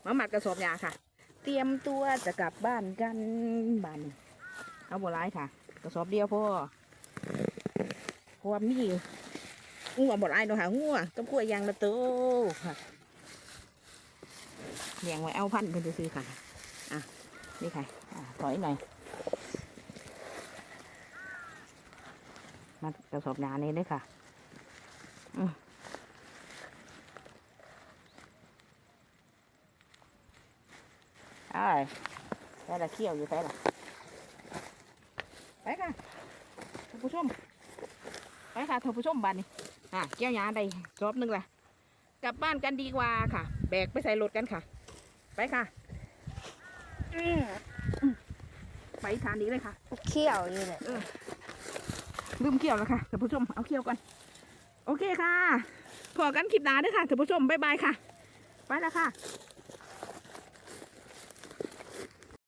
มาหมัดกระสอบยาค่ะ เตรียมตัวจะกลับบ้านกันบ้านเอาบัวร้ายค่ะ กระสอบเดียวพ่อเพราะว่ามีงัวบัวร้ายเนาะค่ะงัวกับกล้วยยางละโตค่ะเลี้ยงไว้เอาพันธุ์เพิ่นจะซื้อค่ะอ่ะนี่ค่ะถอยหน่อยมากระสอบยานี้ด้วยค่ะได้ละเขี้ยวอยู่ไปละไปค่ะท่านผู้ชมไปค่ะท่านผู้ชมบ้านนี้เกี้ยวยาได้รอบนึงละกลับบ้านกันดีกว่าค่ะแบกไปใส่รถกันค่ะไปค่ะไปทานนี้เลยค่ะเขี้ยวอยู่เลยลืมเขี้ยวแล้วค่ะท่านผู้ชมเอาเขี้ยวก่อนโอเคค่ะพอกันคลิปหน้าด้วยค่ะท่านผู้ชมบ๊ายบายค่ะไปแล้วค่ะ